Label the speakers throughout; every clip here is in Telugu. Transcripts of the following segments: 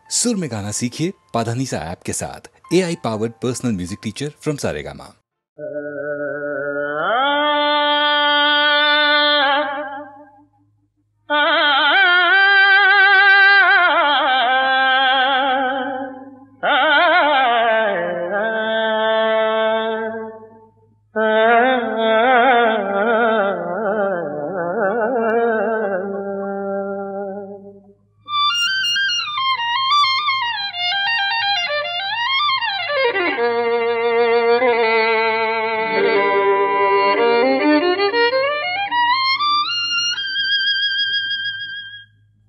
Speaker 1: सुर में गाना सीखिए पाधानीसा ऐप के साथ। AI powered personal music teacher from Saregama.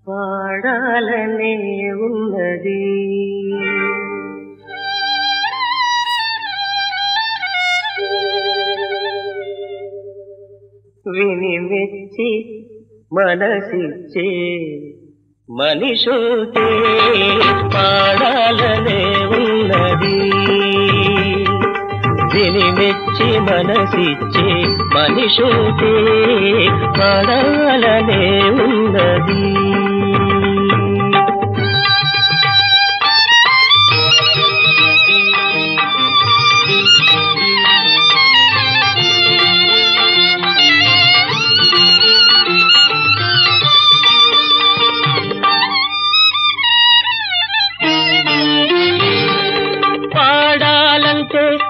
Speaker 2: పాడాలనే ఉన్నది విని మెచ్చి మనసిచ్చే మనిషుతే పాడాలనే ఉన్నది విని మెచ్చి మనసిచ్చే మనిషుతే పాడాలనే ఉన్నది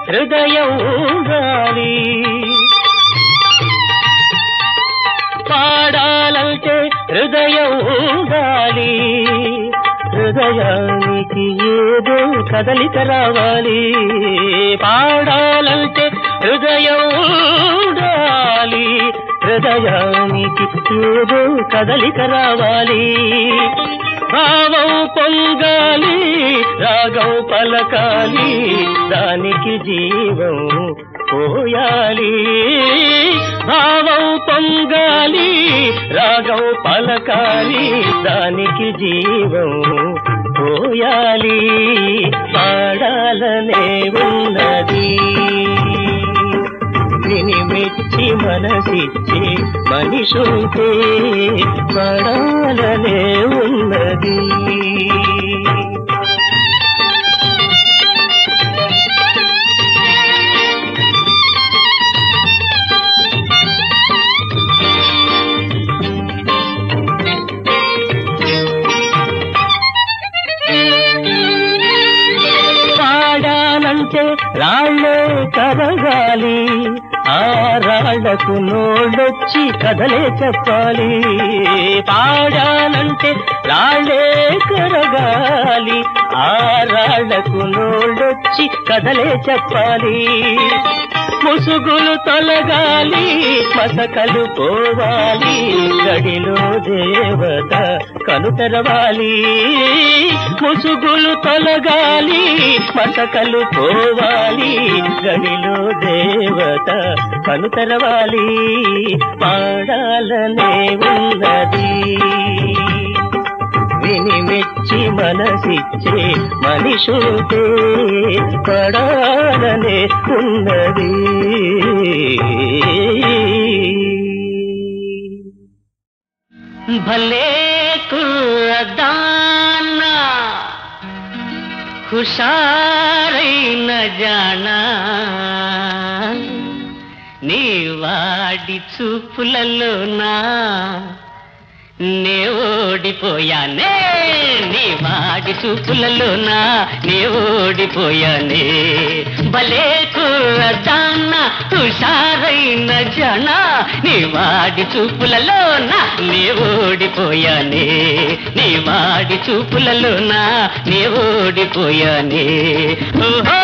Speaker 2: హృదయం గాలి పాడాలంటే హృదయం గాలి హృదయానికి ఏదో కదలిక రావాలి పాడాలంటే హృదయం గాలి హృదయానికి ఏదో కదలిక రావాలి భావం పొంగాలి రాగం పలకాలి దానికి జీవం పోయాలి భావం పొంగాలి రాగం పలకాలి దానికి జీవం పోయాలి పాడాలనే ఉన్నది విని మెచ్చి మనసిచ్చి మనిషుతే పాడాలనే ఉన్నది పాడాలంటే రాళ్ళే కరగాలి ఆ రాళ్లకు నోళ్ళొచ్చి కథలే చెప్పాలి పాడాలంటే రాళ్ళే కరగాలి ఆ రాళ్లకు నోళ్ళొచ్చి కథలే చెప్పాలి ముసుగులు తొలగాలి మసకలు పోవాలి గడిలో దేవత కనుతెరవాలి ముసుగులు తొలగాలి మసకలు పోవాలి గడిలో దేవత కనుతెరవాలి పాడాలనే ఉన్నది విని మెచ్చి మనసిచ్చే మనిషుతే పడాలనే ఉన్నది భలే కుర్రదానా హుషారైన జానా నీ వాడి చూపులలోనా నే ఓడిపోయానే నీ వాడి చూపులలోనా నే ఓడిపోయానే భలే కుర్రదానా హుషారైన జనా నీ వాడి చూపులలోనా నే ఓడిపోయానే నీ వాడి చూపులలోనా నే ఓడిపోయానే ఓహో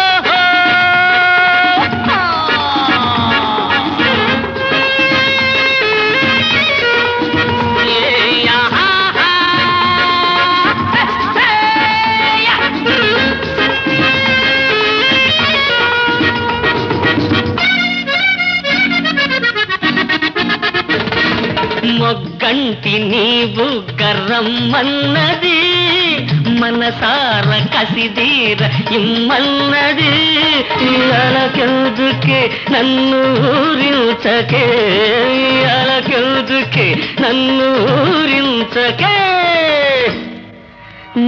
Speaker 2: మొగ్గంటి నీవు గర్రమ్మన్నది మనసార కసిదీర ఇమ్మన్నది అలకెందుకే నన్ను ఊరించకే అలకెందుకే నన్ను ఊరించకే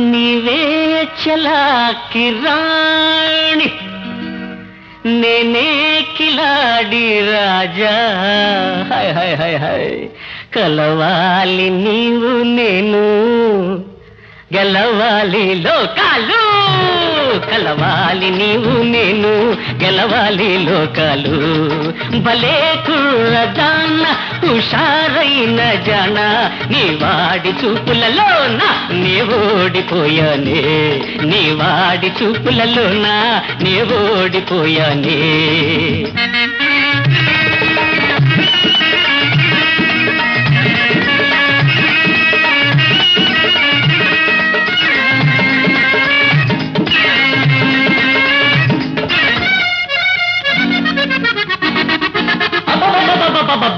Speaker 2: నీవే చలాకి రాణి నేనే కిలాడి రాజా హాయ్ హాయ్ హాయ్ హాయ్ కలవాలి నీవు నేను గెలవాలి లోకాలు కలవాలి నీవు నేను గెలవాలి లోకాలు భలే కుర్రదాన హుషారైన జన నీ వాడి చూపులలోన నీ ఓడిపోయానే నీ వాడి చూపులలోన నీ ఓడిపోయానే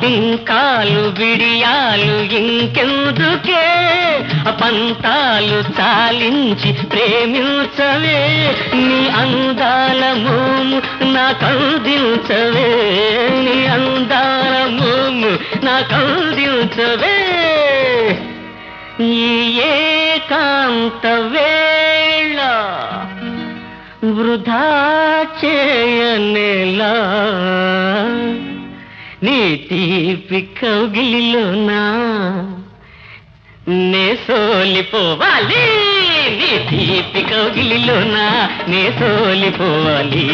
Speaker 2: బింకాలు బిడియాలు ఇంకెందుకే పంతాలు చాలించి ప్రేమించవే నీ అందాల మోము నా కౌదించవే నీ అందాల మోము నా కౌదించవే ఈ ఏకాంత వేళ వృధా చేయనేలా నీ తీపి కౌగిలిలోనా నే సోలిపోవాలి నీ తీపి కౌగిలిలోనా నే సోలిపోవాలి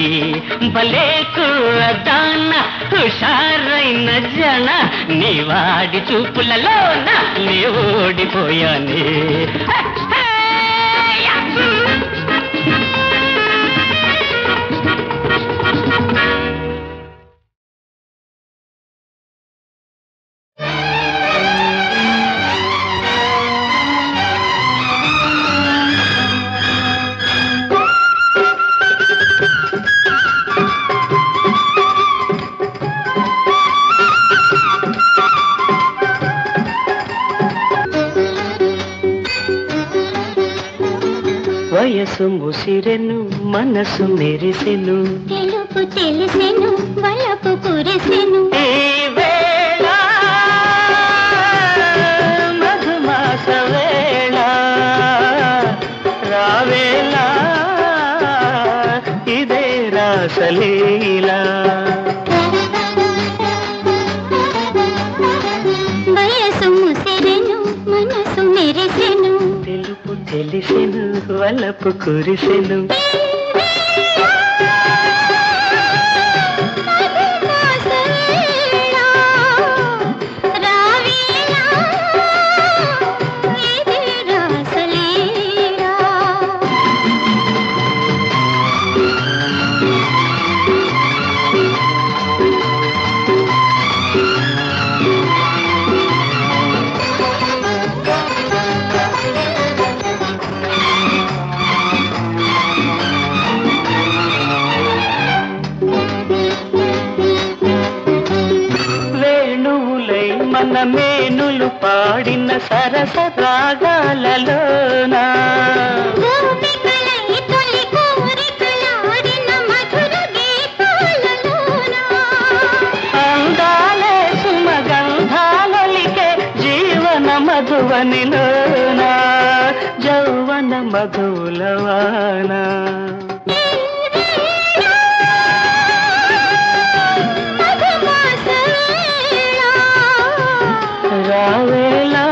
Speaker 2: భలే కుర్రదాన హుషారైన జన నీ వాడి చూపులలోన నీ ఓడిపోయానే వయసు ముసిరెను మనసు మెరిసెను
Speaker 3: తెలుపు తెలిసెను వలపు కురిసెను
Speaker 2: ఈ వేళ మధుమాస వేళ రావేళ ఇదే రాసలీలా
Speaker 3: వయసు ముసిరెను మనసు మెరిసెను
Speaker 2: తెలుపు తెలిసెను వలపు కురిసెను మన మేనులు పాడిన సరస రాగాలలోనా అందాలే సుమగంధాలొలికే జీవన మధువనిలోనా జౌవన మధులవానా రావేలా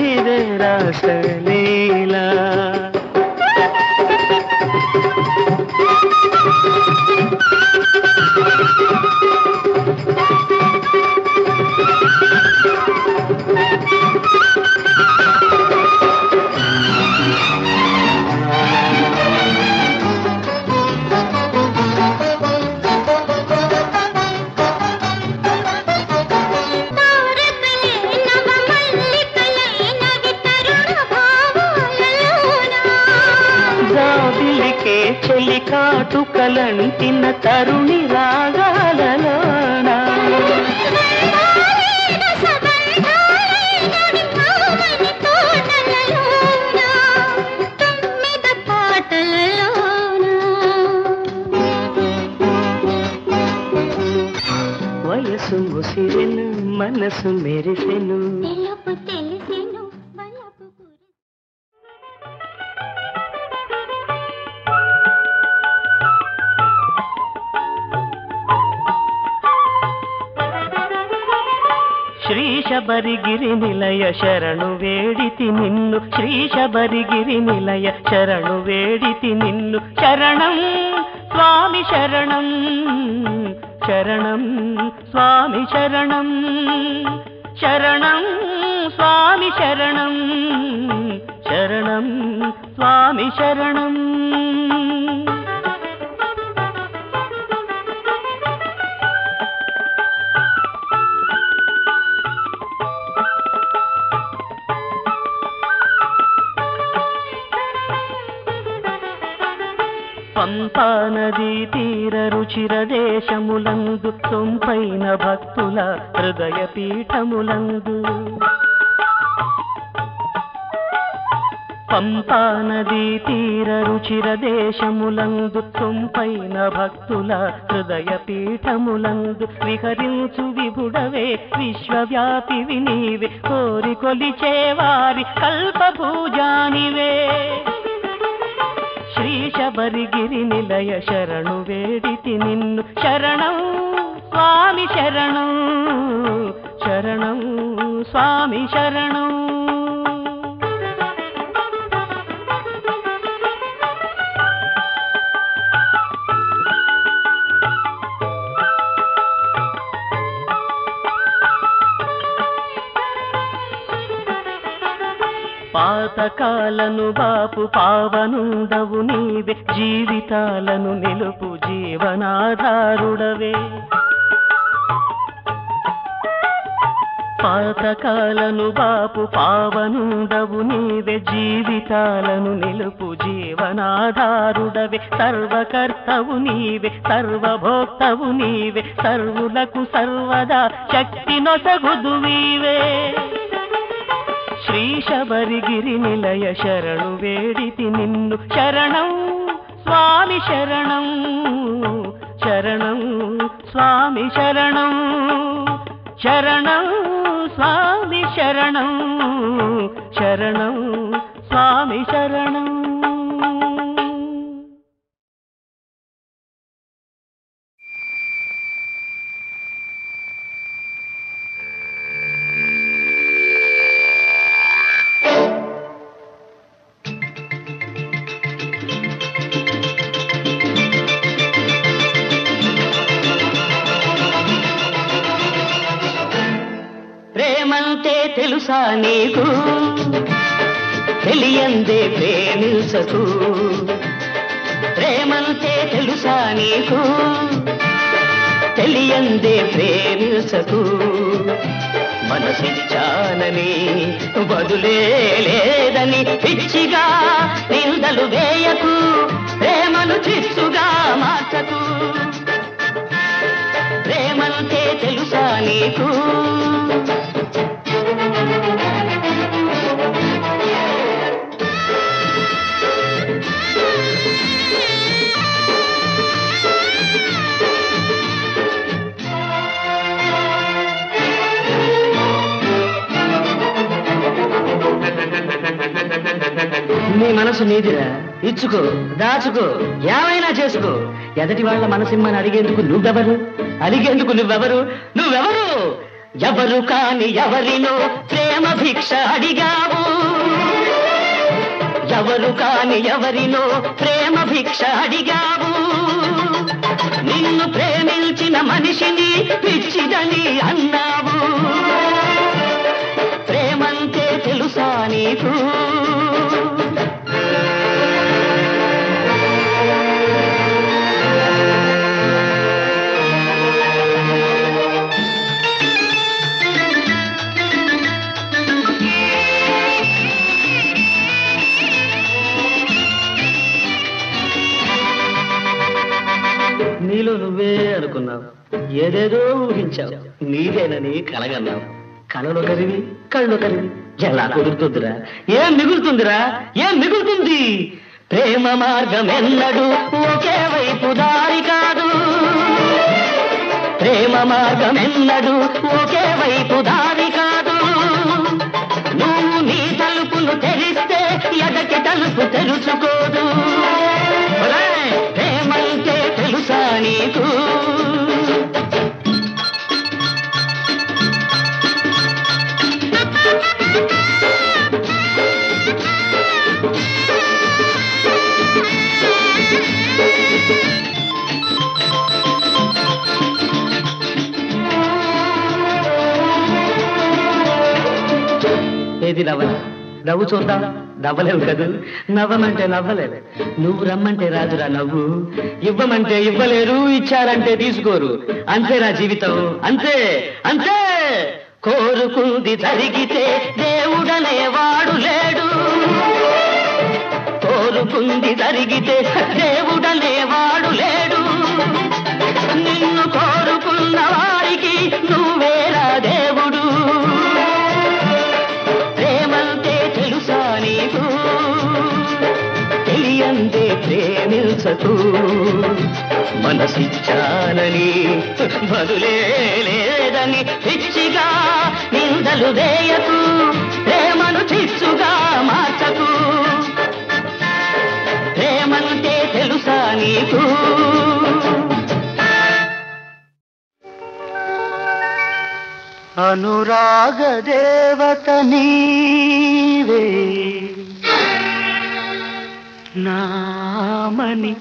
Speaker 2: ఇదే రాసలీలా చెలి కాటుకలంటిన తరుణి రాగాలలోనా వయసు ముసిరెను మనసు మెరిసెను
Speaker 3: తెలుపు తెలిసెను వలపు కురిసెను
Speaker 2: శబరిగిరి నిలయ శరణు వేడితి నిన్ను శ్రీ శబరిగిరి నిలయ శరణు వేడితి నిన్ను శరణం స్వామి శరణం శరణం స్వామి శరణం శరణం స్వామి శరణం శరణం స్వామి శరణం పంపా నదీ తీర రుచిర దేశములందు సొంపైన భక్తుల హృదయ పీఠములందు పంపా నదీ తీర రుచిర దేశములందు సొంపైన భక్తుల హృదయ పీఠములందు విహరించు విభుడవే విశ్వవ్యాపివి నీవే కోరి కొలిచేవారి కల్పభూజానివే శ్రీ శబరిగిరి నిలయ శరణు వేడితి నిన్ను శరణం స్వామి శరణం శరణం స్వామి శరణం పాతకాలను బాపు పావనుండవు నీవే జీవితాలను నిలుపు జీవనాధారుడవే పాతకాలను బాపు పావనుండవు నీవే జీవితాలను నిలుపు జీవనాధారుడవే సర్వకర్తవు నీవే సర్వభోక్తవు నీవే సర్వులకు సర్వదా శక్తి నొసగుదువీవే శ్రీ శబరిగిరి నిలయ శరణు వేడితి నిన్ను శరణం స్వామి శరణం శరణం స్వామి శరణం శరణం స్వామి శరణం శరణం స్వామి శరణం తెలుసా నీకు తెలియందే ప్రేమించకు ప్రేమంతే తెలుసా నీకు తెలియందే ప్రేమించకు మనసిచ్చానని బదులే లేదని పిచ్చిగా నిందలు వేయకు ప్రేమను చిచ్చుగా మార్చకు ప్రేమంతే తెలుసా నీకు నీ మనసు నీదిరా ఇచ్చుకో దాచుకో ఏమైనా చేసుకో ఎదటి వాళ్ళ మనసిమ్మని అడిగేందుకు నువ్వెవరు అడిగేందుకు నువ్వెవరు నువ్వెవరు ఎవరు కాని ఎవరినో ప్రేమ భిక్ష అడిగావు ఎవరు కాని ఎవరినో ప్రేమ భిక్ష అడిగావు నిన్ను ప్రేమించిన మనిషిని పిచ్చిదని అన్నావు ప్రేమంతే తెలుసా నీకు నీలో నువ్వే అనుకున్నావు ఏదేదో ఊహించావు నీదేనని కలగన్నావు కలలో కరివి కళ్ళు కరివి ఎలా కుదురుతుందిరా ఏం మిగులుతుందిరా ఏం మిగులుతుంది ప్రేమ మార్గం ఎన్నడు ఒకే వైపు దారి కాదు ప్రేమ మార్గం ఎన్నడు ఒకే వైపు దారి కాదు నువ్వు నీ తలుపులు తెరిస్తే ఎదకి తలుపు తెరుచుకోదు ప్రేమంటే తెలుసా నీకు ఏది నవ్వల నవ్వు చూద్దాం. నవ్వలేవు కదా, నవ్వమంటే నవ్వలేదు. నువ్వు రమ్మంటే రాజురా నవ్వు, ఇవ్వమంటే ఇవ్వలేరు, ఇచ్చారంటే తీసుకోరు. అంతేరా జీవితం, అంతే అంతే. కోరుకుంది జరిగితే దేవుడనే వాడు లేడు, కోరుకుంది జరిగితే దేవుడనే వాడు లేడు. నిన్ను కోరుకున్న వారికి నువ్వేరా దేవుడు. ప్రేమంటే తెలుసా నీకు, తెలియందే ప్రేమించకు. మనసిచ్చానని బదులే లేదని పిచ్చిగా నిందలు వేయకు. ప్రేమను చిచ్చుగా మార్చకు. ప్రేమంటే తెలుసా నీకు. అనురాగ దేవత నీవే, నామని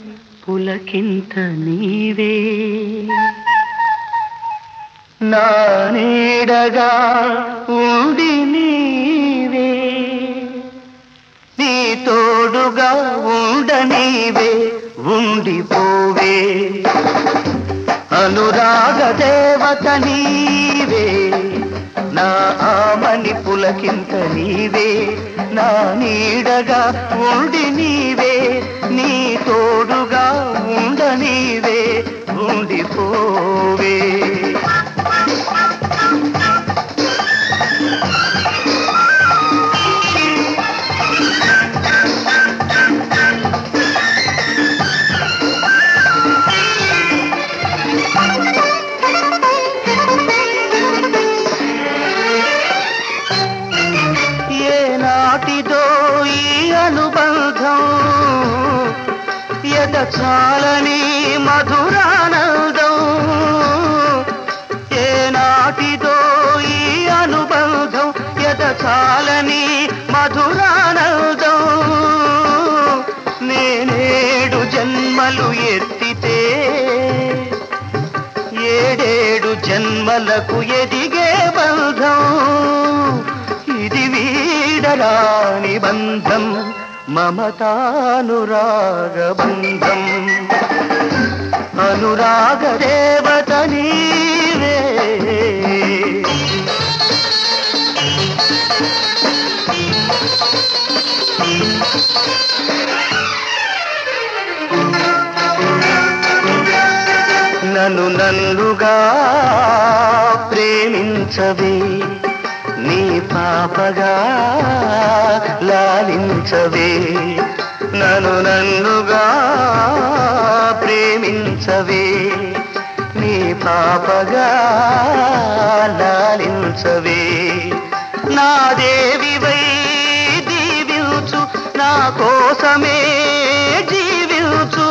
Speaker 2: పులకింత నీవే. నా నీడగా ఉండి నీవే, నీ తోడుగా ఉండ నీవే, ఉండిపోవే. అనురాగ దేవత నీవే, నా ఆమని పులకింత నీవే. నా నీడగా ఉండి నీవే, నీ తోడుగా ఉండ నీవే, ఉండిపోవే. చాలని మధురానందం, ఏనాటిదో ఈ అనుబంధం. చాలని మధురానందం. నేనేడు జన్మలు ఎత్తితే ఏడేడు జన్మలకు ఎదిగే బంధం. ఇది వీడరాని బంధం, మమతానురాగ బంధం. అనురాగ దేవత నీవే. నన్ను నన్నుగా ప్రేమించవే, నీ పాపగా లాలించవే. నన్ను నన్నుగా ప్రేమించవే, నీ పాపగా లాలించవే. నా దేవివై దీవించు, నా కోసమే జీవించు.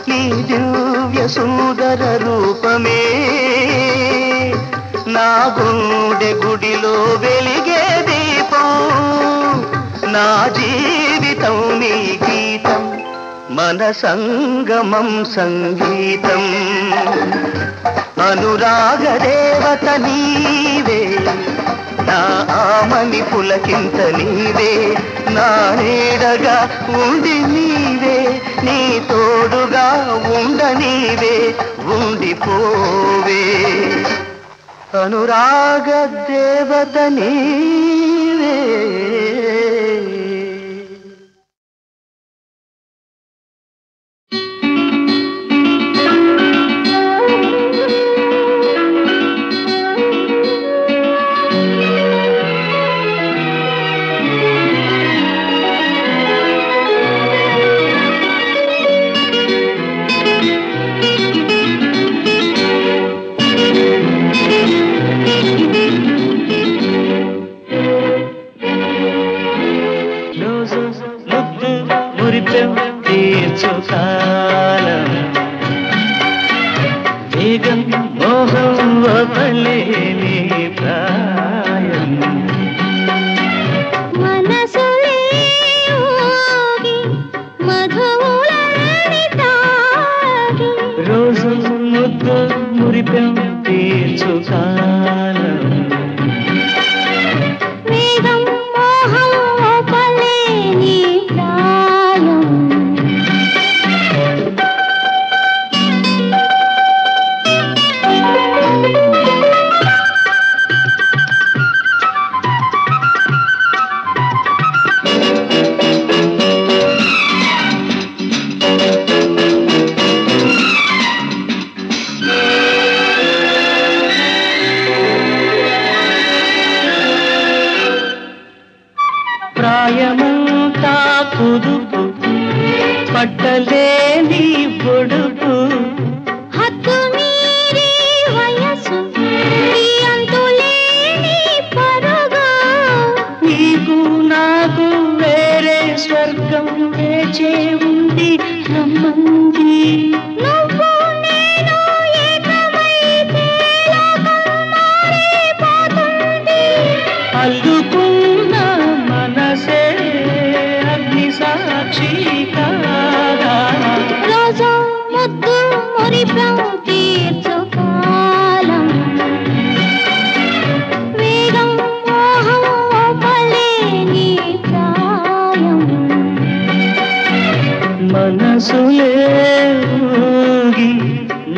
Speaker 2: నీ దివ్య సుందర రూపమే నా గుండె గుడిలో వెలిగే దీపం. నా జీవితం నీ గీతం, మన సంగమం సంగీతం. అనురాగ దేవత నీవే, నా ఆమని పులకింత నీవే. నా నీడగా ఉండి నీవే, నీ తోడుగా ఉండ నీవే, ఉండిపోవే. అనురాగ దేవత నీవే. తీర్చుకాలం వేగం మోహం వదలేని ప్రాయం
Speaker 3: మనసులే
Speaker 2: కుదుపు పట్టలేని పొడుపు
Speaker 3: హద్దు మీరి వయసు ఈ అంతులేని పరుగు
Speaker 2: నీకు నాకు వేరే స్వర్గం వేచే ఉంది రమ్మంది
Speaker 3: నువ్వు నేను ఏకమైతే లోకం మారిపోతుంది
Speaker 2: అల్లుకున్న మనసే అగ్ని సాక్షి కాదా
Speaker 3: రోజు ముద్దు మురిపం తీర్చుకాలం వేగం మోహం ఓపలేని ప్రాయం
Speaker 2: మనసులే ఊగి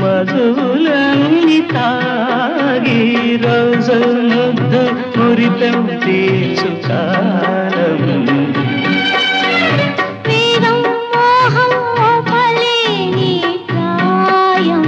Speaker 2: మధులన్నీ తాగి రోజు ముద్దు మురిపెం తీర్చుకాలం
Speaker 3: వేగం మోహం ఓపలేని ప్రాయం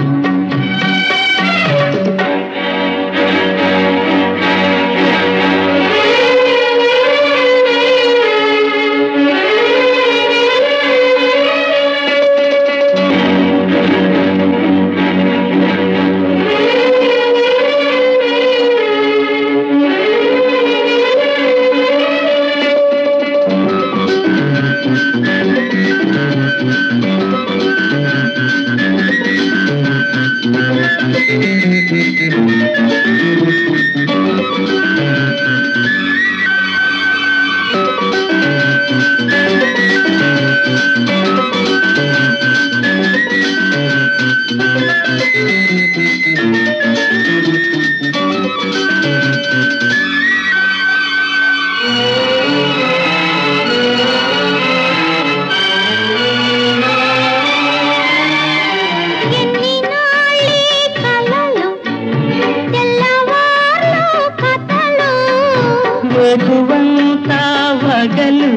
Speaker 3: ఎన్ని నాళ్ళీ కలలు తెల్లవార్లు కథలు
Speaker 2: వెగువంతా వగలు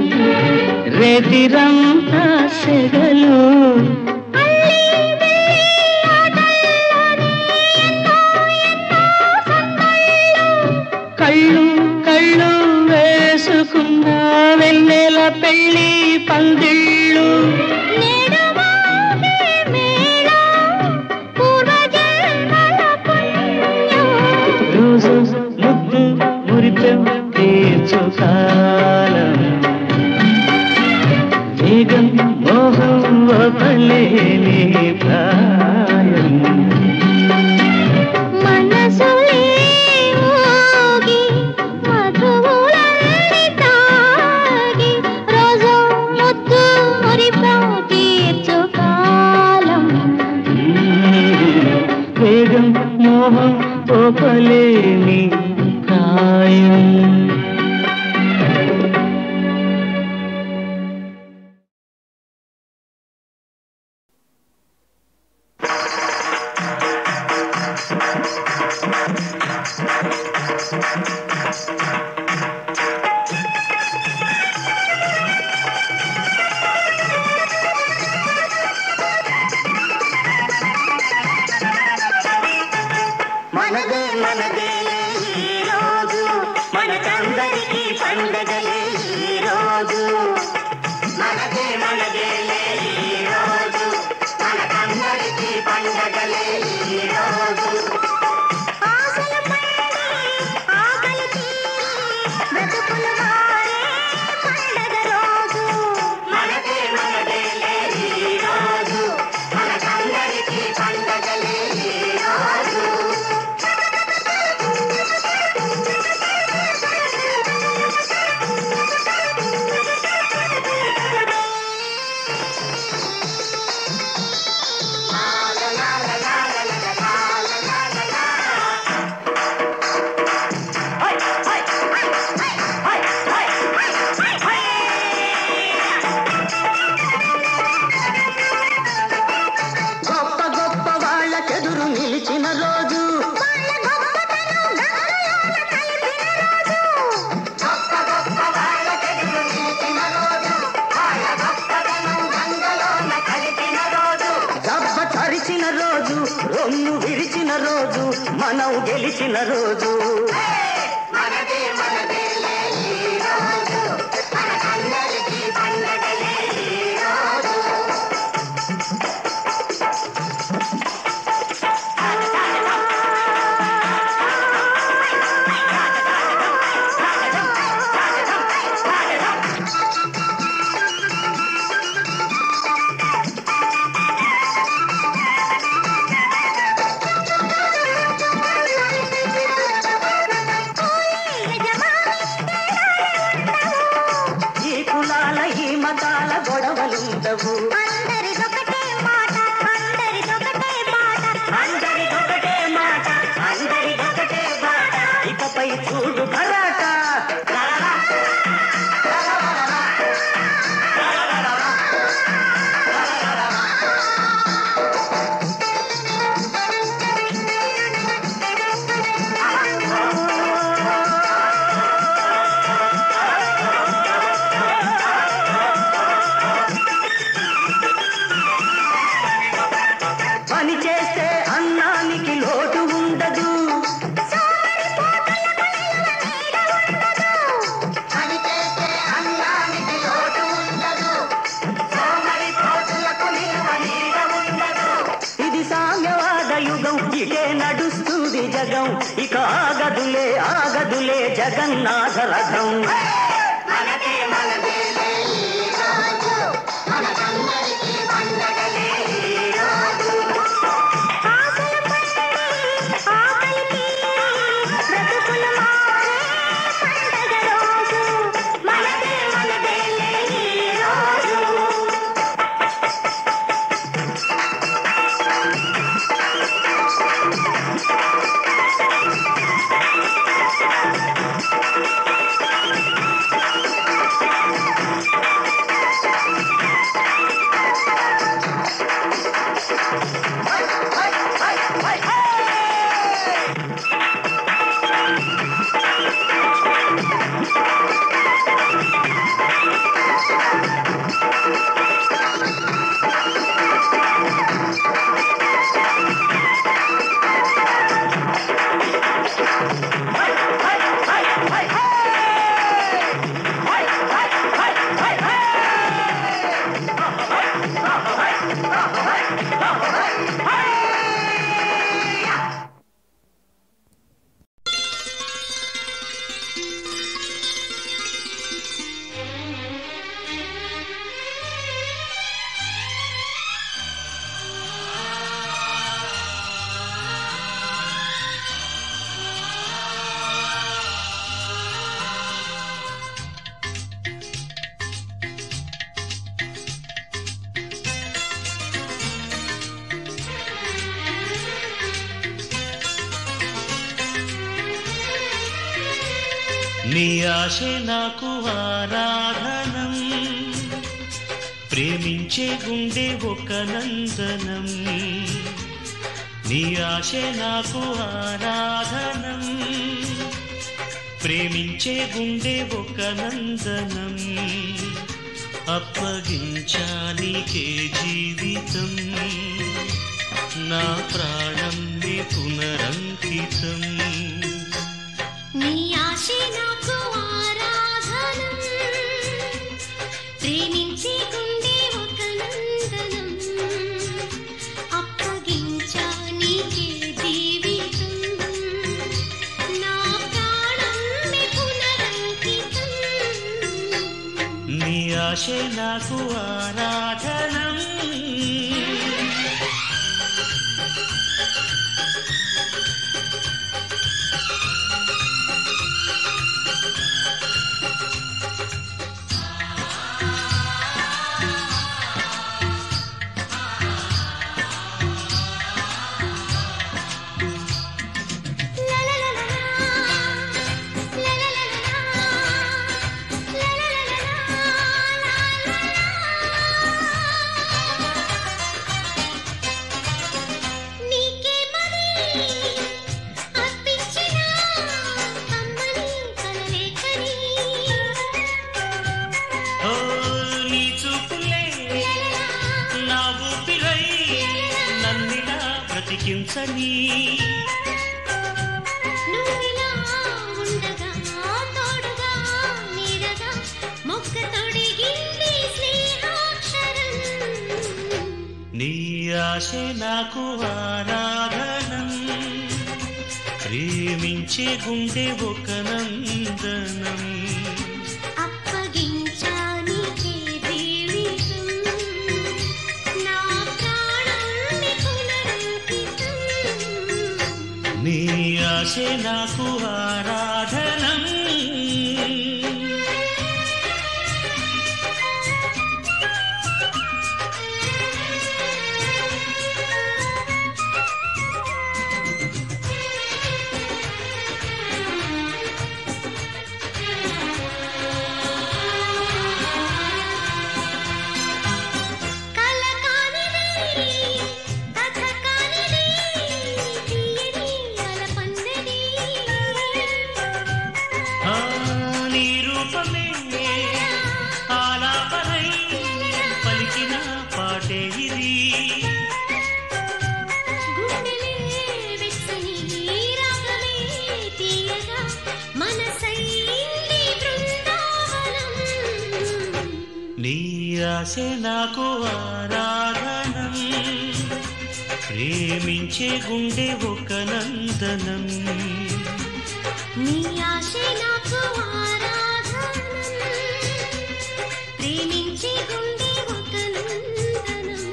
Speaker 2: రేతిరంతా సెగలు
Speaker 3: అల్లి వెళ్ళి ఆటల్లోనే ఎన్నో సందళ్ళు
Speaker 2: కళ్ళు కళ్ళు వేసుకున్న వెన్నెల పెళ్ళి పందిళ్ళు
Speaker 3: నేడు మోగే మేళం పూర్వజన్మల పుణ్యం
Speaker 2: రోజు ముద్దు మురిపెం తీర్చుకాలం వేగం మోహం వపలేని ప్రాయం
Speaker 3: మనసులే ఊగి మధువులన్నీ తాగి రోజు ముద్దు మురిపం తీర్చుకాలం
Speaker 2: వేగం మోహం వపలేని ప్రాయం
Speaker 4: మనదే మనదేలే ఈ రోజు మనకందరికీ పండగలే ఈ రోజు మనదే మనదేలే ఈ రోజు మనకందరికీ పండగలే ఈ రోజు
Speaker 3: ఆశల పండి ఆకలి తీరి బ్రతుకులు మారే పండగ రోజు
Speaker 4: మనదే మనదేలే ఈ రోజు మనకందరికీ పండగలే ఈ రోజు గొప్ప గొప్ప వాళ్ళకెదురు నిలిచిన రోజు
Speaker 3: వాళ్ళ గొప్పతనం గంగలోన కలిపిన రోజు
Speaker 4: గొప్ప గొప్ప వాళ్ళకెదురు నిలిచిన రోజు వాళ్ళ గొప్పతనం గంగలోన కలిపిన రోజు
Speaker 2: దెబ్బ తరిచిన రోజు రొమ్ము విరిచిన రోజు మనం గెలిచిన రోజు
Speaker 4: మనదే మనదేలే ఈ రోజు మనకందరికీ పండగలే మతాల గొడవలుండవు.
Speaker 3: అందరిదొకటే మాట అందరిదొకటే మాట
Speaker 4: అందరిదొకటే మాట అందరిదొకటే మాట ఇకపై చూడు భరాట. పని చేస్తే అన్నానికి లోటు ఉండదు. పని చేస్తే అన్నానికి లోటు ఉండదు. సోమరిపోతులకు నిలువ నీడ ఉండదు. ఇది సామ్యవాద యుగం, ఇదే నడుస్తుంది జగం. ఇక ఆగదులే ఆగదులే జగన్నాథ రథం. మనదే మనదేలే ఈ రోజు, మనకందరికీ పండగలే ఈ రోజు.
Speaker 3: ఆశలు పండి ఆకలి తీరి బ్రతుకులు మారే పండగ రోజు
Speaker 4: మనదే మనదేలే ఈ రోజు.
Speaker 5: నీ ఆశే నాకు ఆరాధనం, ప్రేమించే గుండె ఒక నందనం. నీ ఆశే నాకు ఆరాధనం, ప్రేమించే గుండె ఒక నందనం. అప్పగించానికే జీవితం, నా ప్రాణం నీ పునరంకితం.
Speaker 3: నీ ఆశే నాకు ఆరాధనం, ప్రేమించే గుండె ఒక నందనం. అప్పగించా నీకే జీవితం, నా ప్రాణం నీ పునరంకితం.
Speaker 5: నీ ఆశే నాకు ఆరాధనం. బ్రతికించని
Speaker 3: నువ్విలా ఉండగా తోడుగా నీడగా మొక్క తొడిగింది స్నేహాక్షరం.
Speaker 5: నీ ఆశే నాకు ఆరాధనం, ప్రేమించే గుండె ఒక నందనం.
Speaker 3: అప్పగించా నీకే జీవితం, నా ప్రాణం నీ పునరంకితం.
Speaker 5: నీ ఆశే నాకు ఆరాధనం. నీ ఆశే నాకు ఆరాధనం ప్రేమించే గుండె ఒక నందనం
Speaker 3: నీ ఆశే నాకు ఆరాధనం ప్రేమించే గుండె ఒక నందనం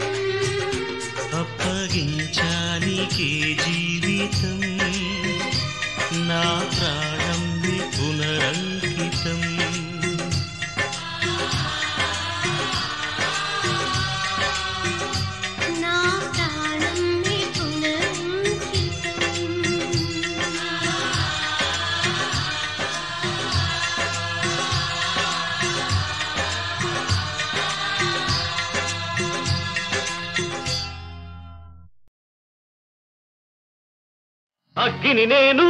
Speaker 5: అప్పగించానికే జీవితం నా ప్రాణం పునరంకితం
Speaker 3: నా ప్రాణం పునరంకితం
Speaker 2: అగ్గిని నేను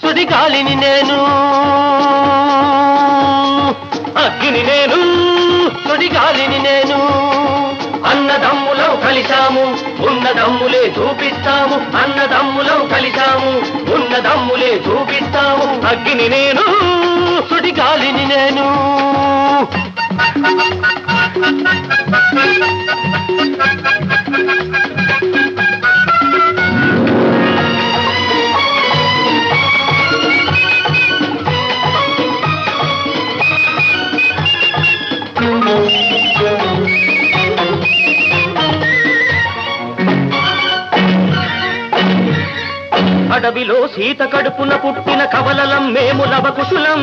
Speaker 2: సుడిగాలిని నేను అగ్గిని నేను సుడిగాలిని నేను అన్నదమ్ములం కలిశాము ఉన్నదమ్ములే చూపిస్తాము అన్నదమ్ములం కలిశాము ఉన్నదమ్ములే చూపిస్తాము అగ్గిని నేను సుడిగాలిని నేను అడవిలో సీత కడుపున పుట్టిన కవలలం మేము లవకుశులం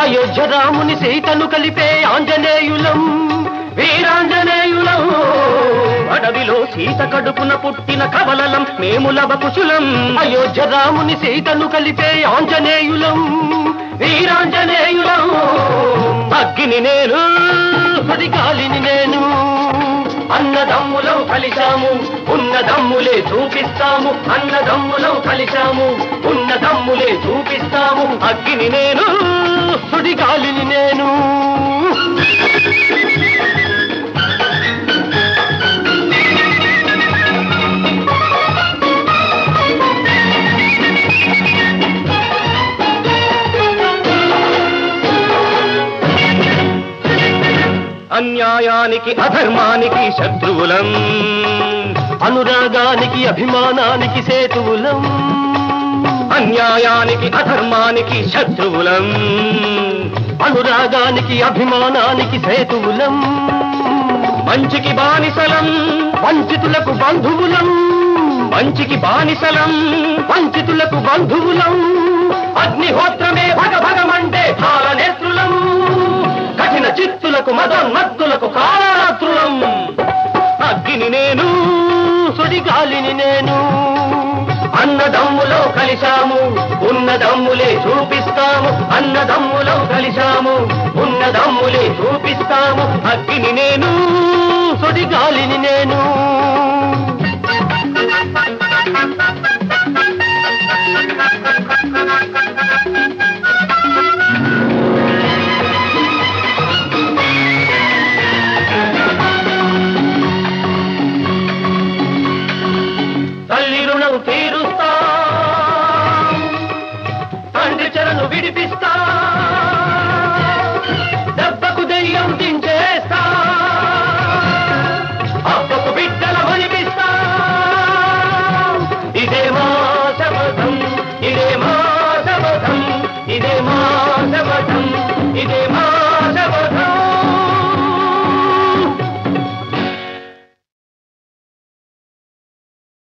Speaker 2: అయోధ్య రాముని సీతను కలిపే ఆంజనేయులం వీరాంజనేయులం అడవిలో సీత కడుపున పుట్టిన కవలలం మేము లవకుశులం అయోధ్య రాముని సీతను కలిపే ఆంజనేయులం వీరాంజనేయులం అగ్గిని నేను సుడిగాలిని నేను అన్నదమ్ములం కలిశాము ఉన్నదమ్ములే చూపిస్తాము అన్నదమ్ములం కలిశాము ఉన్నదమ్ములే చూపిస్తాము అగ్గిని నేను సుడిగాలిని నేను అన్యాయానికి అధర్మానికి శత్రువులం అనురాగానికి అభిమానానికి సేతువులం అన్యాయానికి అధర్మానికి శత్రువులం అనురాగానికి అభిమానానికి సేతువులం మంచికి బానిసలం వంచితులకు బంధువులం మంచికి బానిసలం వంచితులకు బంధువులం అగ్నిహోత్రమే భగభగమంటే కాలనేత్రులం కఠిన చిత్తులకు మదోన్మత్తులకు కాలరాత్రులం అగ్గిని నేను సుడిగాలిని నేను అన్నదమ్ములో కలిశాము ఉన్నదమ్ములే చూపిస్తాము అన్నదమ్ములో కలిశాము ఉన్నదమ్ములే చూపిస్తాము అగ్గిని నేను సుడిగాలిని నేను